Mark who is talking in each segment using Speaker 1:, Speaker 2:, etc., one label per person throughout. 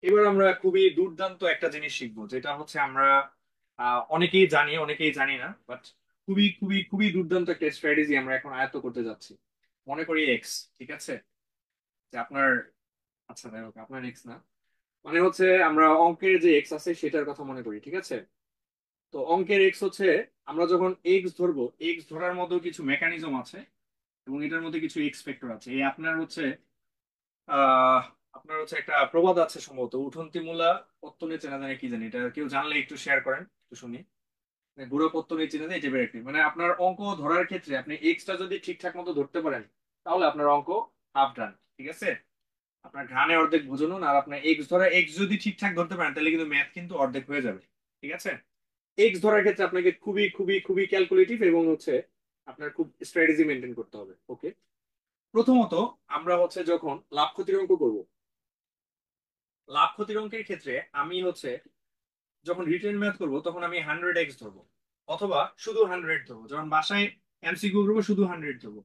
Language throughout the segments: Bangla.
Speaker 1: এবার আমরা খুবই দুর্দান্ত একটা জিনিস শিখবো, যেটা হচ্ছে আমরা অনেকেই জানি অনেকেই জানি না, বাট খুবই খুবই খুবই দুর্দান্ত একটা স্ট্র্যাটেজি আমরা এখন আয়ত্ত করতে যাচ্ছি। মনে করি এক্স, ঠিক আছে, যে আপনার, আচ্ছা যাই হোক, আপনার এক্স না, মানে হচ্ছে আমরা অঙ্কের যে এক্স আছে সেটার কথা মনে করি, ঠিক আছে। তো অঙ্কের এক্স হচ্ছে, আমরা যখন এক্স ধরবো, এক্স ধরার মতো কিছু মেকানিজম আছে এবং এটার মধ্যে কিছু এক্স ফ্যাক্টর আছে। এই আপনার হচ্ছে আহ আপনার হচ্ছে একটা প্রবাদ আছে সম্ভবত, উঠন্তি মূলা পত্তনে চেনা জানে, কি জানি, এটা কেউ জানলে একটু শেয়ার করেন, একটু শুনি। মানে গুঁড়ো পত্তনে চেনা যায়, এটা একটি, মানে আপনার অঙ্ক ধরার ক্ষেত্রে আপনি এক্সটা যদি ঠিকঠাক মতো ধরতে পারেন, তাহলে আপনার অঙ্ক হাফ ডান, ঠিক আছে। আপনার ঘানে অর্ধেক বুঝুন, আর আপনার এক্স ধরা, এক্স যদি ঠিকঠাক ধরতে পারেন তাহলে কিন্তু ম্যাথ কিন্তু অর্ধেক হয়ে যাবে, ঠিক আছে। এক্স ধরার ক্ষেত্রে আপনাকে খুবই খুবই খুবই ক্যালকুলেটিভ এবং হচ্ছে আপনার খুব স্ট্র্যাটেজি মেনটেন করতে হবে, ওকে। প্রথমত, আমরা হচ্ছে যখন লাভ ক্ষতির অঙ্ক করব, লাভ ক্ষতির অঙ্কের ক্ষেত্রে আমি হচ্ছে যখন রিটেন ম্যাথ করব তখন আমি 100x ধরবো, অথবা শুধু 100 ধরবো। যখন বাসায় এমসিকিউ করবো শুধু 100 ধরবো।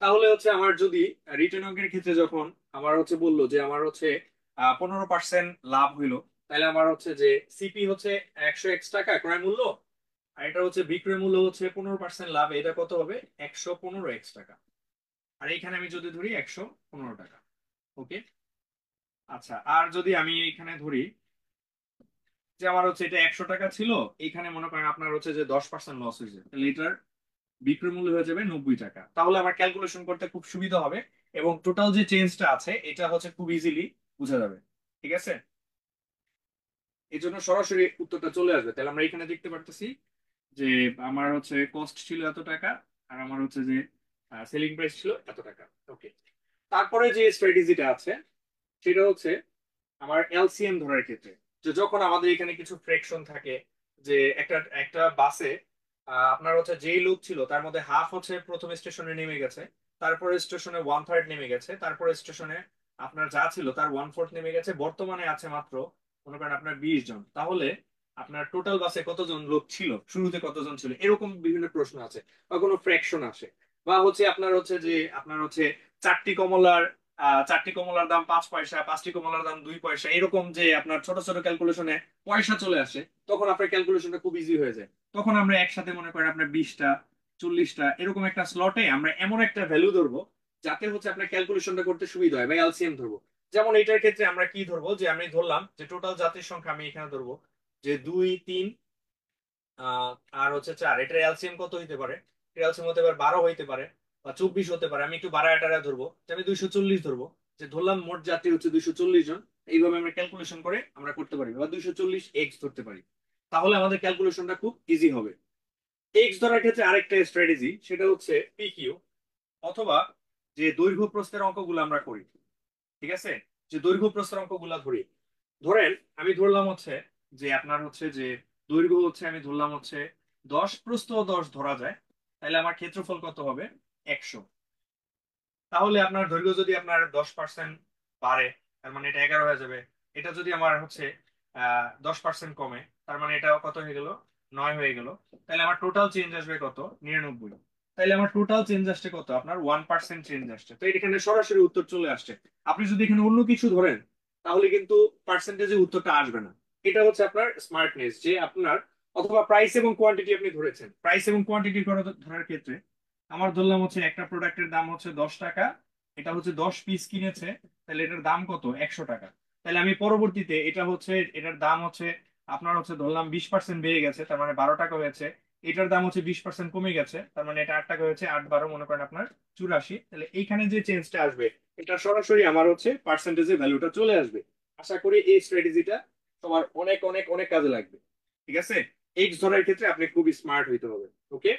Speaker 1: তাহলে হচ্ছে আমার যদি রিটেন অঙ্কের ক্ষেত্রে যখন আমার হচ্ছে বললো যে আমার হচ্ছে 15% লাভ হইলো, তাহলে আমার হচ্ছে যে সিপি হচ্ছে 100x টাকা ক্রয় মূল্য, আর এটা হচ্ছে বিক্রয় মূল্য হচ্ছে 15% লাভ, এটা কত হবে? 115x টাকা। আর এইখানে আমি যদি ধরি 115 টাকা, ওকে। আচ্ছা, আর যদি আমি এখানে ধরি যে আমার হচ্ছে এটা 100 টাকা ছিল, এখানে মনে করেন আপনার হচ্ছে যে 10% লস হয়েছে, তাহলে এটার বিক্রয় মূল্য হয়ে যাবে 90 টাকা। তাহলে আমার ক্যালকুলেশন করতে খুব সুবিধা হবে এবং টোটাল যে চেঞ্জটা আছে এটা হচ্ছে খুব ইজিলি বোঝা যাবে, ঠিক আছে। এই জন্য সরাসরি উত্তরটা চলে আসবে। তাহলে আমরা এখানে দেখতে পারতেছি যে আমার হচ্ছে কস্ট ছিল এত টাকা, আর আমার হচ্ছে যে সেলিং প্রাইস ছিল এত টাকা, ওকে। তারপরে যে স্ট্র্যাটেজিটা আছে সেটা হচ্ছে আমার এলসিএম ধরার ক্ষেত্রে, যে যখন আমাদের এখানে কিছু ফ্র্যাকশন থাকে, যে একটা একটা বাসে আপনার হচ্ছে যেই লোক ছিল তার মধ্যে হাফ হচ্ছে প্রথম স্টেশনে নেমে গেছে, তারপরে স্টেশনে 1/3 নেমে গেছে, তারপরে স্টেশনে আপনার যা ছিল তার 1/4 নেমে গেছে, বর্তমানে আছে মাত্র মনে করেন আপনার 20 জন। তাহলে আপনার টোটাল বাসে কতজন লোক ছিল, শুরুতে কতজন ছিল, এরকম বিভিন্ন প্রশ্ন আছে, বা কোনো ফ্র্যাকশন আসে, বা হচ্ছে আপনার হচ্ছে যে আপনার হচ্ছে চারটি কমলার চারটি কমলার দাম 5 পয়সা, পাঁচটি কমলার দাম 2 পয়সা, এরকম যে আপনার ছোট ছোট ক্যালকুলেশনে পয়সা চলে আসে, তখন আপনার ক্যালকুলেশনটা খুব ইজি হয়ে যায়। তখন আমরা একসাথে মনে করেন আপনার 20টা 40টা এরকম একটা স্লটে আমরা এমন একটা ভ্যালু ধরবো যাতে হচ্ছে আপনার ক্যালকুলেশনটা করতে সুবিধা হয়, বা এলসিএম ধরবো। যেমন এটার ক্ষেত্রে আমরা কি ধরবো, যে আমি ধরলাম যে টোটাল জাতির সংখ্যা আমি এখানে ধরবো যে 2 3 আর হচ্ছে 4, এটার এলসিএম কত হইতে পারে? এলসিএম হতে পারে 12 হইতে পারে, বা 24 হতে পারে। আমি একটু বাড়ায় টাড়ায় ধরবো, যে আমি 240 ধরবো, যে ধরলাম মোট যাত্রী হচ্ছে 240 জন। এইভাবে আমরা ক্যালকুলেশন করে আমরা করতে পারি, বা 240x ধরতে পারি। তাহলে আমাদের ক্যালকুলেশনটা খুব ইজি হবে। এক্স ধরার ক্ষেত্রে আরেকটা স্ট্র্যাটেজি, সেটা হচ্ছে পিকিউ, অথবা যে দৈর্ঘ্য প্রস্থের অঙ্কগুলো আমরা করি, ঠিক আছে। যে দৈর্ঘ্য প্রস্থের অঙ্কগুলো ধরি, ধরেন আমি ধরলাম হচ্ছে যে আপনার হচ্ছে যে দৈর্ঘ্য হচ্ছে আমি ধরলাম হচ্ছে 10, প্রস্থ 10 ধরা যায়, তাহলে আমার ক্ষেত্রফল কত হবে? 100। তাহলে আপনার দৈর্ঘ্য যদি আপনার 10% বাড়ে, তার মানে এটা 11 হয়ে যাবে। এটা যদি আমার হচ্ছে 10% কমে, তার মানে এটা কত হয়ে গেল? 9 হয়ে গেল। তাহলে আমার টোটাল চেঞ্জ আসবে কত? 99। তাহলে আমার টোটাল চেঞ্জ আসছে কত? আপনার 1% চেঞ্জ আসছে। তো এখানে সরাসরি উত্তর চলে আসছে। আপনি যদি এখানে অন্য কিছু ধরেন তাহলে কিন্তু পার্সেন্টেজে উত্তরটা আসবে না। এটা হচ্ছে আপনার স্মার্টনেস, যে আপনার, অথবা প্রাইস এবং কোয়ান্টিটি আপনি ধরেছেন। প্রাইস এবং কোয়ান্টিটি ধরার ক্ষেত্রে আমার ধরলাম হচ্ছে একটা প্রোডাক্টের দাম হচ্ছে 10 টাকা, এটা হচ্ছে 10 পিস কিনেছে, তাহলে এটার দাম কত? 100 টাকা। তাহলে আমি পরবর্তীতে এটা হচ্ছে এটার দাম হচ্ছে আপনার হচ্ছে ধরলাম 20% বেড়ে গেছে, তার মানে 12 টাকা হয়েছে। এটার দাম হচ্ছে 20% কমে গেছে, তার মানে এটা 8 টাকা হয়েছে, 8 12 মনে করেন আপনার 84। তাহলে এইখানে যে চেঞ্জটা আসবে এটা সরাসরি আমার হচ্ছে পার্সেন্টেজের ভ্যালুটা চলে আসবে। আশা করি এই স্ট্র্যাটেজিটা তোমার অনেক অনেক অনেক কাজে লাগবে, ঠিক আছে। এক্স ধরার ক্ষেত্রে আপনি খুব স্মার্ট হইতে হবে, ওকে।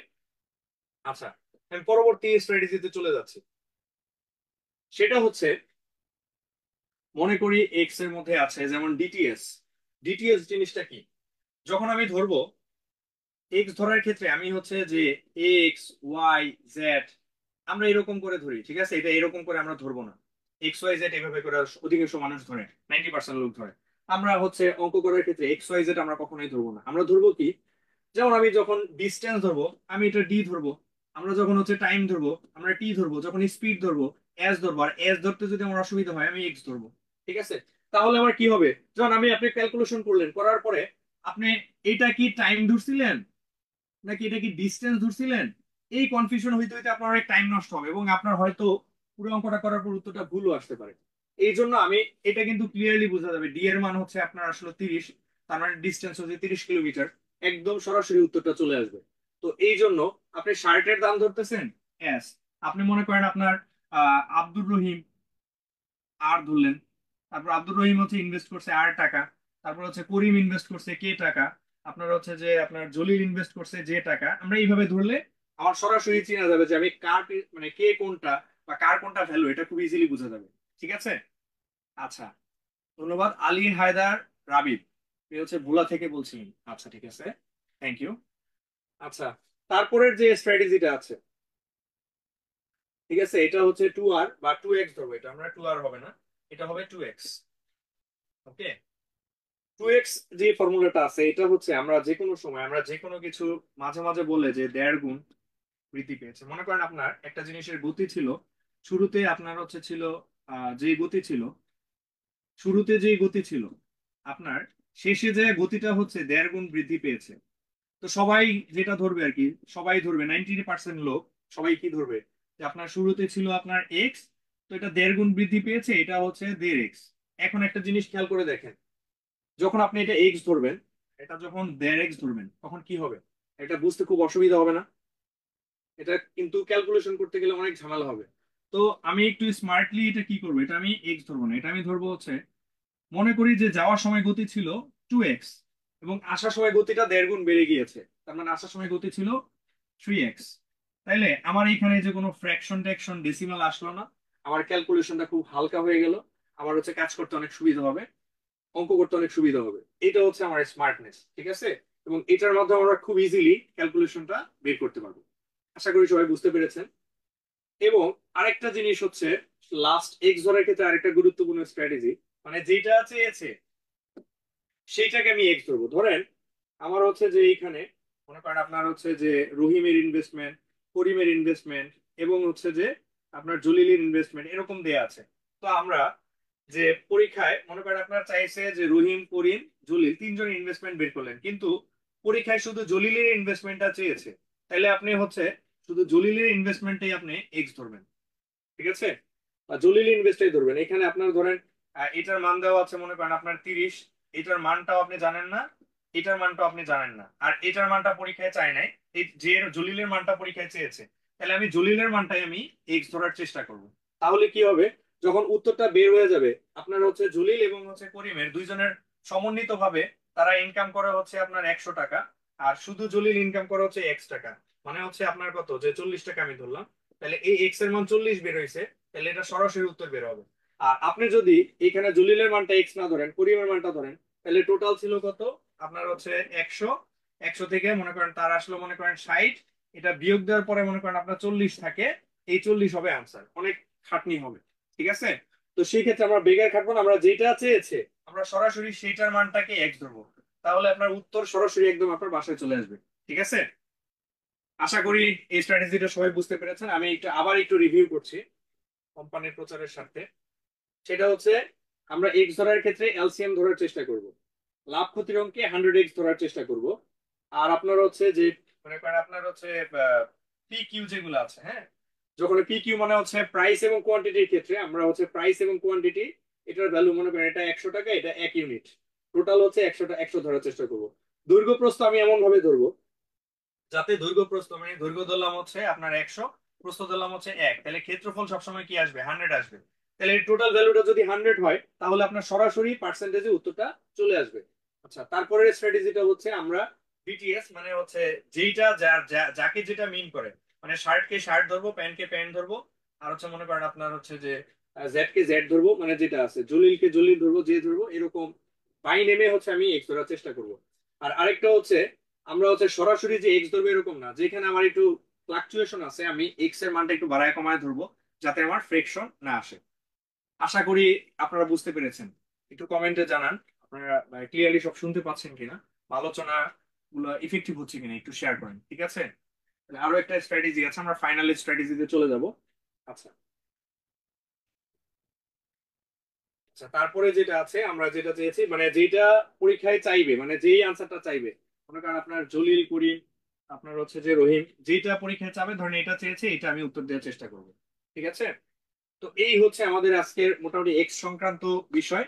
Speaker 1: আচ্ছা, আমি পরবর্তী স্ট্র্যাটেজিতে চলে যাচ্ছি। সেটা হচ্ছে, মনে করি এক্স এর মধ্যে আছে যেমন ডিটিএস। ডিটিএস জিনিসটা কি? যখন আমি ধরবো এক্স ধরার ক্ষেত্রে আমি হচ্ছে যে এক্স ওয়াই জেড আমরা এরকম করে ধরি, ঠিক আছে। এটা এরকম করে আমরা ধরবো না। এক্স ওয়াই জেড এভাবে করে অধিকাংশ মানুষ ধরে, 90% লোক ধরে। আমরা হচ্ছে অঙ্ক করার ক্ষেত্রে এক্স ওয়াই জেড আমরা কখনোই ধরবো না। আমরা ধরবো কি, যেমন আমি যখন ডিস্টেন্স ধরবো আমি এটা ডি ধরবো, আমরা যখন হচ্ছে টাইম ধরবো আমরা টি ধরবো, যখন স্পিড ধরবো এস ধরবো, আর এস ধরতে যদি আমার অসুবিধা হয় আমি এক্স ধরবো, ঠিক আছে। তাহলে আমার কি হবে, যখন আপনি ক্যালকুলেশন করলেন, করার পরে আপনি এটা কি টাইম ধরছিলেন নাকি এটা কি ডিস্টেন্স ধরছিলেন, এই কনফিউশন হইতে হইতে আপনার অনেক টাইম নষ্ট হবে এবং আপনার হয়তো পুরো অঙ্কটা করার পর উত্তরটা ভুলও আসতে পারে। এই জন্য আমি এটা কিন্তু ক্লিয়ারলি বোঝা যাবে ডি এর মান হচ্ছে আপনার আসলে 30, তার মানে ডিস্টেন্স হচ্ছে 30 কিলোমিটার, একদম সরাসরি উত্তরটা চলে আসবে। তো এই জন্য আপনি শার্টের দাম ধরতেছেন এস, আপনি মনে করেন আপনার আব্দুর রহিম আর ধরলেন, তারপর আব্দুর রহিম হচ্ছে ইনভেস্ট করছে আর টাকা, তারপর হচ্ছে করিম ইনভেস্ট করছে কে টাকা, আপনার হচ্ছে যে আপনার জলিল ইনভেস্ট করছে যে টাকা, আমরা এইভাবে ধরলে আমার সরাসরি চেনা যাবে যে আমি কার মানে কে কোনটা বা কার কোনটা ভ্যালু, এটা খুব ইজিলি বোঝা যাবে। ঠিক আছে। আচ্ছা, ধন্যবাদ আলী হায়দার রাবিব, এ হচ্ছে ভোলা থেকে বলছিলেন। আচ্ছা ঠিক আছে, থ্যাংক ইউ। আচ্ছা, তারপরের যে স্ট্র্যাটেজিটা আছে, ঠিক আছে, এটা হচ্ছে 2R বা 2X ধরবো, এটা আমরা 2R হবে না, এটা হবে 2X। ওকে, 2X যে ফর্মুলাটা আছে এটা হচ্ছে আমরা যে কোনো সময় আমরা যে কোনো কিছু মাঝে মাঝে বলে যে 1.5 গুণ বৃদ্ধি পেয়েছে। মনে করেন আপনার একটা জিনিসের গতি ছিল, শুরুতে আপনার হচ্ছে ছিল যে গতি ছিল, শুরুতে যে গতি ছিল আপনার, শেষে যে গতিটা হচ্ছে 1.5 গুণ বৃদ্ধি পেয়েছে। তো সবাই যেটা ধরবে আর কি, সবাই ধরবে 90% লোক, সবাই কি ধরবে যে আপনার শুরুতে ছিল আপনার এক্স, তো এটা 1.5 গুণ বৃদ্ধি পেয়েছে, এটা হচ্ছে 1.5x। এখন একটা জিনিস খেয়াল করে দেখেন, যখন আপনি এটা এক্স ধরবেন, এটা যখন 1.5x ধরবেন তখন কি হবে, এটা বুঝতে খুব অসুবিধা হবে না? এটা কিন্তু ক্যালকুলেশন করতে গেলে অনেক ঝামেলা হবে। তো আমি একটু স্মার্টলি এটা কি করবো, এটা আমি এক্স ধরবো না, এটা আমি ধরবো হচ্ছে, মনে করি যে যাওয়ার সময় গতি ছিল 2x এবং আসার সময় গতিটা 1.5 গুণ বেড়ে গিয়েছে, তার মানে আসার সময় গতি ছিল 3x। তাইলে আমার এখানে যে কোনো ফ্র্যাকশন ট্যাকশন ডেসিমাল আসলো না, আমার ক্যালকুলেশনটা খুব হালকা হয়ে গেল, আমার হচ্ছে কাজ করতে অনেক সুবিধা হবে, অঙ্ক করতে অনেক সুবিধা হবে। এটা হচ্ছে আমার স্মার্টনেস, ঠিক আছে। এবং এটার মাধ্যমে আমরা খুব ইজিলি ক্যালকুলেশনটা বের করতে পারবো। আশা করি সবাই বুঝতে পেরেছেন। এবং আরেকটা জিনিস হচ্ছে, লাস্ট এক্স ধরার ক্ষেত্রে আরেকটা গুরুত্বপূর্ণ স্ট্র্যাটেজি, মানে যেটা চেয়েছে সেইটাকে আমি এক্স ধরবো। ধরেন আমার হচ্ছে যে এইখানে মনে করেন আপনার হচ্ছে যে রহিমের ইনভেস্টমেন্ট, করিমের ইনভেস্টমেন্ট এবং হচ্ছে যে আপনার জলিলের ইনভেস্টমেন্ট এরকম দেয়া আছে। তো আমরা যে পরীক্ষায় মনে করেন আপনার চাইছে যে রহিম, করিম, জলিল তিনজনের ইনভেস্টমেন্ট বের করলেন, কিন্তু পরীক্ষায় শুধু জলিলের ইনভেস্টমেন্টটা চেয়েছে, তাহলে আপনি হচ্ছে শুধু জলিলের ইনভেস্টমেন্টটাই আপনি এক্স ধরবেন। ঠিক আছে, বা জলিল ইনভেস্টই ধরবেন। এখানে আপনার ধরেন এটার মান দেওয়া আছে মনে করেন আপনার 30, এটার মানটাও আপনি জানেন না, এটার মানটাও আপনি জানেন না, আর এটার মানটা পরীক্ষায় চাই নাই, এই যে জলিলের মানটা পরীক্ষায় চেয়েছে, তাহলে আমি জলিলের মানটাই আমি এক্স ধরার চেষ্টা করব। তাহলে কি হবে, যখন উত্তরটা বের হয়ে যাবে আপনার হচ্ছে জলিল এবং হচ্ছে করিমের দুইজনের সমন্বিত ভাবে তারা ইনকাম করে হচ্ছে আপনার 100 টাকা, আর শুধু জলিল ইনকাম করে হচ্ছে X টাকা, মানে হচ্ছে আপনার কত, যে 40 টাকা আমি ধরলাম, তাহলে এই এক্স এর মান 40 বের হয়েছে, তাহলে এটা সরাসরি উত্তর বের হবে। আর আপনি যদি এখানে জলিলের মানটা এক্স না ধরেন, করিমের মানটা ধরেন, তাহলে টোটাল ছিল কত আপনার হচ্ছে 100, 100 থেকে মনে করেন তার আসলো মনে করেন 60, এটা বিয়োগ দেওয়ার পরে মনে করেন আপনার 40 থাকে, এই 40 হবে আনসার, অনেক খাটনি হবে। ঠিক আছে, তো সেই ক্ষেত্রে আমরা বেকার খাটবো না, আমরা যেটা চেয়েছে আমরা সরাসরি সেইটার মানটাকে এক্স ধরবো, তাহলে আপনার উত্তর সরাসরি একদম আপনার বাসায় চলে আসবে। ঠিক আছে, আশা করি এই স্ট্র্যাটেজিটা সবাই বুঝতে পেরেছেন। আমি একটু আবার একটু রিভিউ করছি কোম্পানির প্রচারের স্বার্থে। সেটা হচ্ছে আমরা এক্স ধরার ক্ষেত্রে এলসিএম ধরার চেষ্টা করব, লাভ ক্ষতির অঙ্কে 100x ধরার চেষ্টা করব। আর আপনার হচ্ছে যে মনে করেন আপনার হচ্ছে পি কিউ যেগুলো আছে, হ্যাঁ, যখন পি কিউ মানে হচ্ছে প্রাইস এবং কোয়ান্টিটির ক্ষেত্রে আমরা হচ্ছে প্রাইস এবং কোয়ান্টিটি, এটার ভ্যালু মনে করেন এটা 100 টাকা, এটা 1 ইউনিট, টোটাল হচ্ছে 100 ধরার চেষ্টা করব। দৈর্ঘ্য প্রস্থ আমি এমন ভাবে ধরবো যাতে দৈর্ঘ্য প্রস্থ, মানে দৈর্ঘ্য ধরলাম হচ্ছে আপনার 100, প্রস্থ ধরলাম হচ্ছে 1, তাহলে ক্ষেত্রফল সবসময় কি আসবে, 100 আসবে। তাহলে টোটাল ভ্যালুটা যদি 100 হয় তাহলে আপনার সরাসরি পার্সেন্টেজে উত্তরটা চলে আসবে। আচ্ছা, তারপরে স্ট্র্যাটেজিটা হচ্ছে আমরা বিটিএস মানে হচ্ছে যেইটা যাকে যেটা মিন করে, মানে শার্টকে শার্ট ধরবো, প্যান্টকে প্যান্ট ধরবো, আর হচ্ছে মনে করেন আপনার হচ্ছে যে জেড কে জেড ধরবো, মানে যেটা আছে জলিলকে জলিল ধরবো, যে ধরবো এরকম বাই নেমে হচ্ছে আমি এক্স ধরার চেষ্টা করব। আর আরেকটা হচ্ছে আমরা হচ্ছে সরাসরি যে এক্স ধরবো এরকম না, যেখানে আমার একটু ফ্লাকচুয়েশন আছে আমি এক্স এর মানটা একটু বাড়ায় কমায় ধরবো, যাতে আমার ফ্রিকশন না আসে। আশা করি আপনারা বুঝতে পেরেছেন। একটু কমেন্টে জানান আপনারা ক্লিয়ারলি সব শুনতে পাচ্ছেন কিনা, বা আলোচনা গুলো ইফেক্টিভ হচ্ছে কিনা একটু শেয়ার করেন। ঠিক আছে, তাহলে আরো একটা স্ট্র্যাটেজি আছে, আমরা ফাইনাল স্ট্র্যাটেজিতে চলে যাব। আচ্ছা, আচ্ছা, তারপরে যেটা আছে, আমরা যেটা চেয়েছি মানে যেটা পরীক্ষায় চাইবে, মানে যেই আনসারটা চাইবে, মনে করেন আপনার জলিল করিম, আপনার হচ্ছে যে রহিম, যেটা পরীক্ষায় চাবে, ধরেন এটা চেয়েছে, এটা আমি উত্তর দেওয়ার চেষ্টা করবো। ঠিক আছে? তো এই হচ্ছে আমাদের আজকের মোটামুটি এক্স সংক্রান্ত বিষয়।